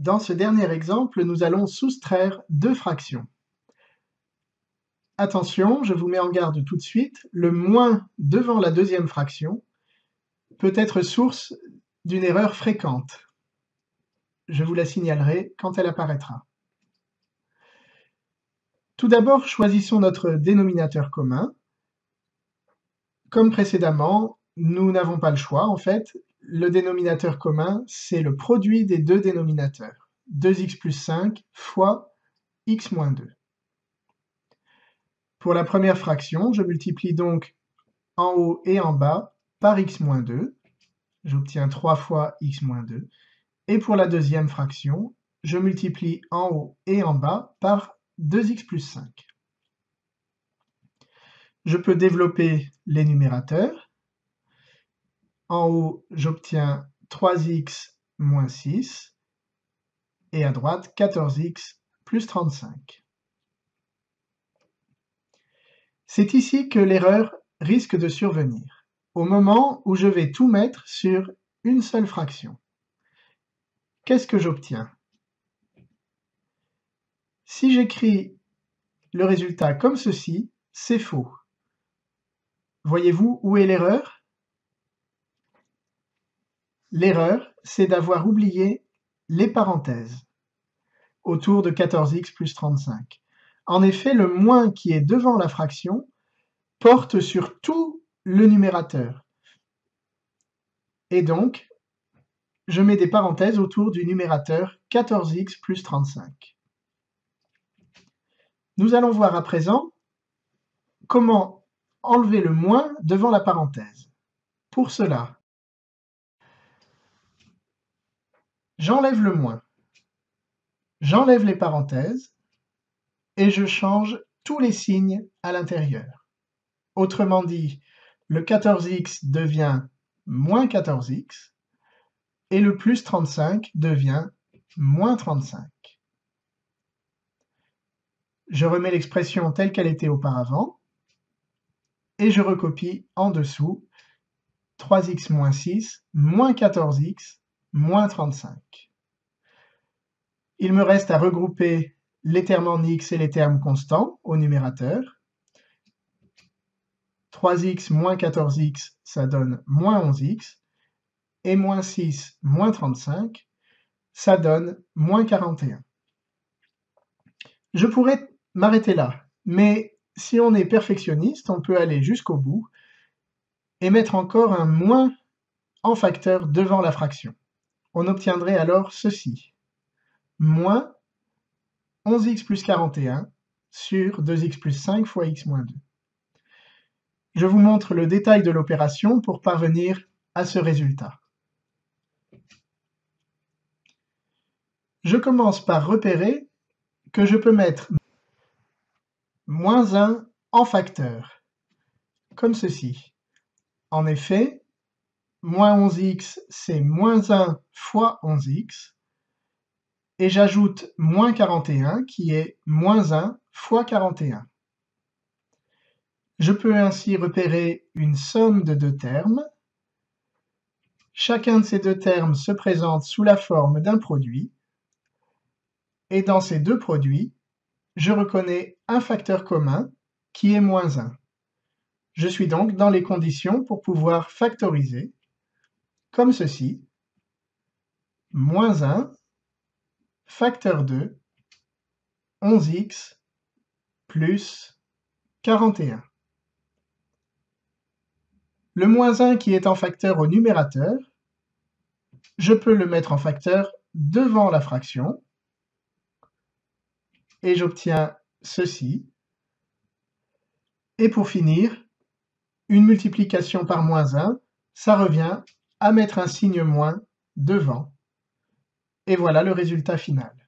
Dans ce dernier exemple, nous allons soustraire deux fractions. Attention, je vous mets en garde tout de suite, le moins devant la deuxième fraction peut être source d'une erreur fréquente. Je vous la signalerai quand elle apparaîtra. Tout d'abord, choisissons notre dénominateur commun. Comme précédemment, nous n'avons pas le choix en fait. Le dénominateur commun, c'est le produit des deux dénominateurs, 2x plus 5 fois x moins 2. Pour la première fraction, je multiplie donc en haut et en bas par x moins 2. J'obtiens 3 fois x moins 2. Et pour la deuxième fraction, je multiplie en haut et en bas par 2x plus 5. Je peux développer les numérateurs. En haut, j'obtiens 3x moins 6, et à droite, 14x plus 35. C'est ici que l'erreur risque de survenir, au moment où je vais tout mettre sur une seule fraction. Qu'est-ce que j'obtiens? Si j'écris le résultat comme ceci, c'est faux. Voyez-vous où est l'erreur? L'erreur, c'est d'avoir oublié les parenthèses autour de 14x plus 35. En effet, le moins qui est devant la fraction porte sur tout le numérateur. Et donc, je mets des parenthèses autour du numérateur 14x plus 35. Nous allons voir à présent comment enlever le moins devant la parenthèse. Pour cela, j'enlève le moins, j'enlève les parenthèses et je change tous les signes à l'intérieur. Autrement dit, le 14x devient moins 14x et le plus 35 devient moins 35. Je remets l'expression telle qu'elle était auparavant et je recopie en dessous 3x moins 6 moins 14x moins 35. Il me reste à regrouper les termes en x et les termes constants au numérateur. 3x moins 14x, ça donne moins 11x, et moins 6 moins 35, ça donne moins 41. Je pourrais m'arrêter là, mais si on est perfectionniste, on peut aller jusqu'au bout et mettre encore un moins en facteur devant la fraction. On obtiendrait alors ceci, moins 11x plus 41 sur 2x plus 5 fois x moins 2. Je vous montre le détail de l'opération pour parvenir à ce résultat. Je commence par repérer que je peux mettre moins 1 en facteur, comme ceci. En effet, moins 11x, c'est moins 1 fois 11x, et j'ajoute moins 41, qui est moins 1 fois 41. Je peux ainsi repérer une somme de deux termes. Chacun de ces deux termes se présente sous la forme d'un produit, et dans ces deux produits, je reconnais un facteur commun qui est moins 1. Je suis donc dans les conditions pour pouvoir factoriser, comme ceci, moins 1, facteur 2, 11x, plus 41. Le moins 1 qui est en facteur au numérateur, je peux le mettre en facteur devant la fraction, et j'obtiens ceci. Et pour finir, une multiplication par moins 1, ça revient à mettre un signe moins devant. Et voilà le résultat final.